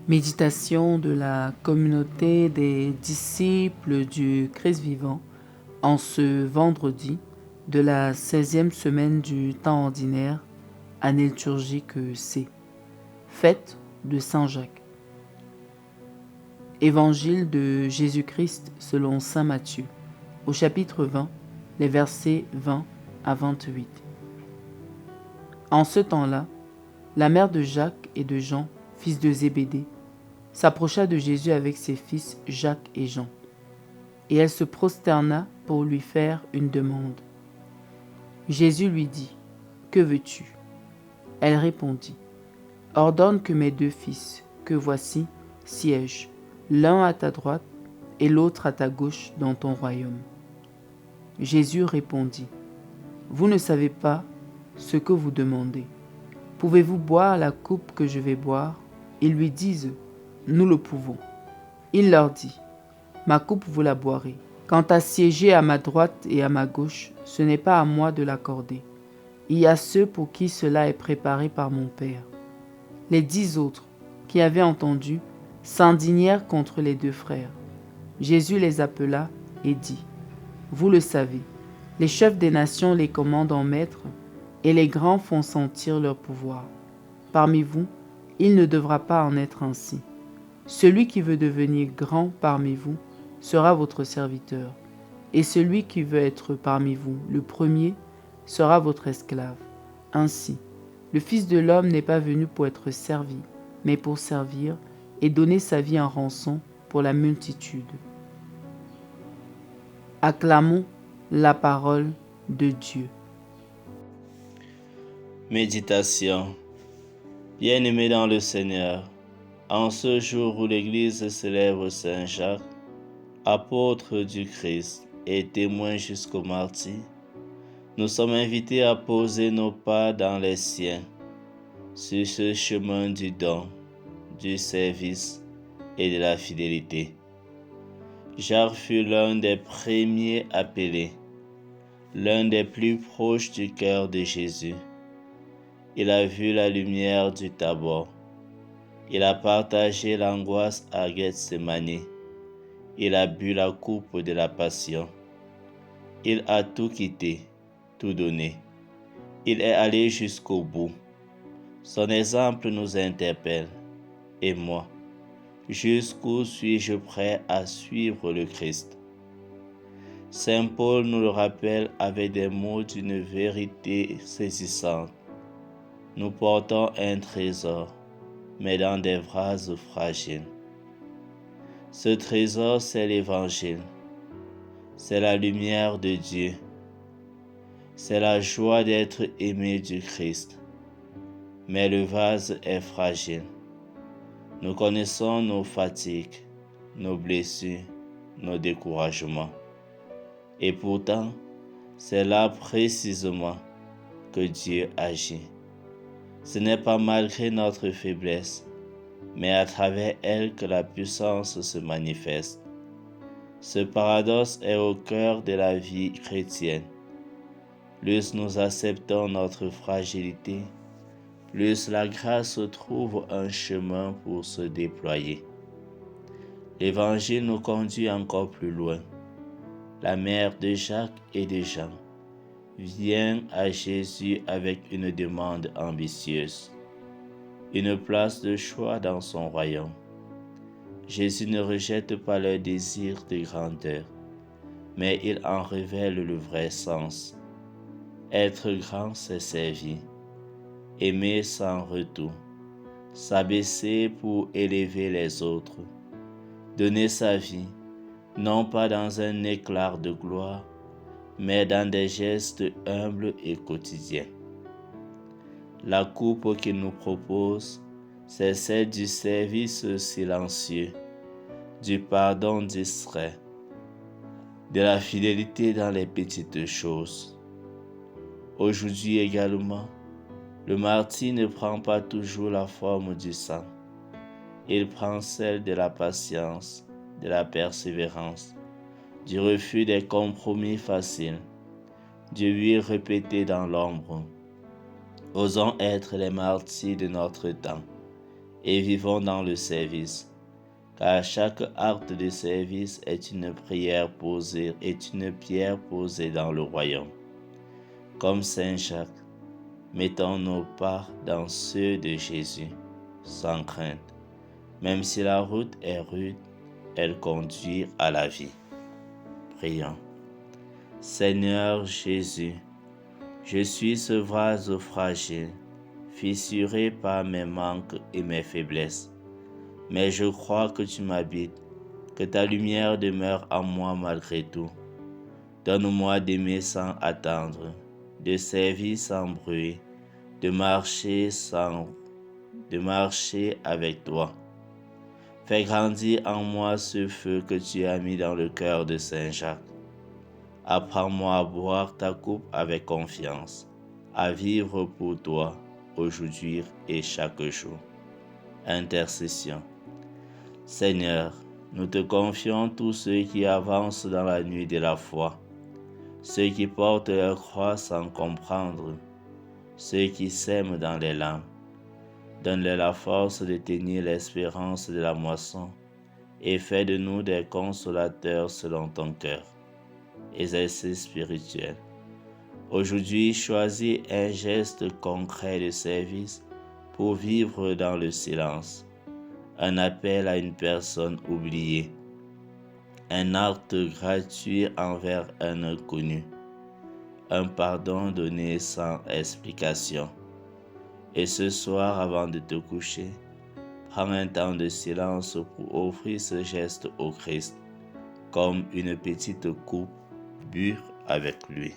Méditation de la communauté des disciples du Christ vivant en ce vendredi de la 16e semaine du temps ordinaire, année liturgique C. Fête de Saint Jacques. Évangile de Jésus-Christ selon Saint Matthieu, au chapitre 20, les versets 20 à 28. En ce temps-là, la mère de Jacques et de Jean, fils de Zébédée, s'approcha de Jésus avec ses fils Jacques et Jean, et elle se prosterna pour lui faire une demande. Jésus lui dit, « Que veux-tu » Elle répondit, « Ordonne que mes 2 fils, que voici, siègent, l'un à ta droite et l'autre à ta gauche dans ton royaume. » Jésus répondit, « Vous ne savez pas ce que vous demandez. Pouvez-vous boire la coupe que je vais boire » Ils lui disent, « Nous le pouvons. » Il leur dit, « Ma coupe vous la boirez. Quant à siéger à ma droite et à ma gauche, ce n'est pas à moi de l'accorder. Il y a ceux pour qui cela est préparé par mon Père. » Les 10 autres, qui avaient entendu, s'indignèrent contre les 2 frères. Jésus les appela et dit, « Vous le savez, les chefs des nations les commandent en maîtres, et les grands font sentir leur pouvoir. Parmi vous, il ne devra pas en être ainsi. Celui qui veut devenir grand parmi vous sera votre serviteur, et celui qui veut être parmi vous le premier sera votre esclave. Ainsi, le Fils de l'homme n'est pas venu pour être servi, mais pour servir et donner sa vie en rançon pour la multitude. » Acclamons la parole de Dieu. Méditation. Bien-aimés dans le Seigneur, en ce jour où l'Église célèbre Saint Jacques, apôtre du Christ et témoin jusqu'au martyre, nous sommes invités à poser nos pas dans les siens, sur ce chemin du don, du service et de la fidélité. Jacques fut l'un des premiers appelés, l'un des plus proches du cœur de Jésus. Il a vu la lumière du Tabor. Il a partagé l'angoisse à Gethsémani. Il a bu la coupe de la passion. Il a tout quitté, tout donné. Il est allé jusqu'au bout. Son exemple nous interpelle. Et moi, jusqu'où suis-je prêt à suivre le Christ? Saint Paul nous le rappelle avec des mots d'une vérité saisissante. Nous portons un trésor, mais dans des vases fragiles. Ce trésor, c'est l'Évangile. C'est la lumière de Dieu. C'est la joie d'être aimé du Christ. Mais le vase est fragile. Nous connaissons nos fatigues, nos blessures, nos découragements. Et pourtant, c'est là précisément que Dieu agit. Ce n'est pas malgré notre faiblesse, mais à travers elle que la puissance se manifeste. Ce paradoxe est au cœur de la vie chrétienne. Plus nous acceptons notre fragilité, plus la grâce trouve un chemin pour se déployer. L'Évangile nous conduit encore plus loin. La mère de Jacques et de Jean vient à Jésus avec une demande ambitieuse, une place de choix dans son royaume. Jésus ne rejette pas leur désir de grandeur, mais il en révèle le vrai sens. Être grand, c'est servir, aimer sans retour, s'abaisser pour élever les autres, donner sa vie, non pas dans un éclat de gloire, mais dans des gestes humbles et quotidiens. La coupe qu'il nous propose, c'est celle du service silencieux, du pardon distrait, de la fidélité dans les petites choses. Aujourd'hui également, le martyr ne prend pas toujours la forme du sang. Il prend celle de la patience, de la persévérance, du refus des compromis faciles, du oui répété dans l'ombre. Osons être les martyrs de notre temps et vivons dans le service, car chaque acte de service est une pierre posée dans le royaume. Comme Saint Jacques, mettons nos pas dans ceux de Jésus, sans crainte. Même si la route est rude, elle conduit à la vie. Prions. Seigneur Jésus, je suis ce vase fragile, fissuré par mes manques et mes faiblesses. Mais je crois que tu m'habites, que ta lumière demeure en moi malgré tout. Donne-moi d'aimer sans attendre, de servir sans bruit, de marcher avec toi. Fais grandir en moi ce feu que tu as mis dans le cœur de Saint Jacques. Apprends-moi à boire ta coupe avec confiance, à vivre pour toi, aujourd'hui et chaque jour. Intercession. Seigneur, nous te confions tous ceux qui avancent dans la nuit de la foi, ceux qui portent leur croix sans comprendre, ceux qui sèment dans les larmes. Donne-leur la force de tenir l'espérance de la moisson et fais de nous des consolateurs selon ton cœur. Exercice spirituel. Aujourd'hui, choisis un geste concret de service pour vivre dans le silence. Un appel à une personne oubliée. Un acte gratuit envers un inconnu. Un pardon donné sans explication. Et ce soir, avant de te coucher, prends un temps de silence pour offrir ce geste au Christ, comme une petite coupe, bue avec lui.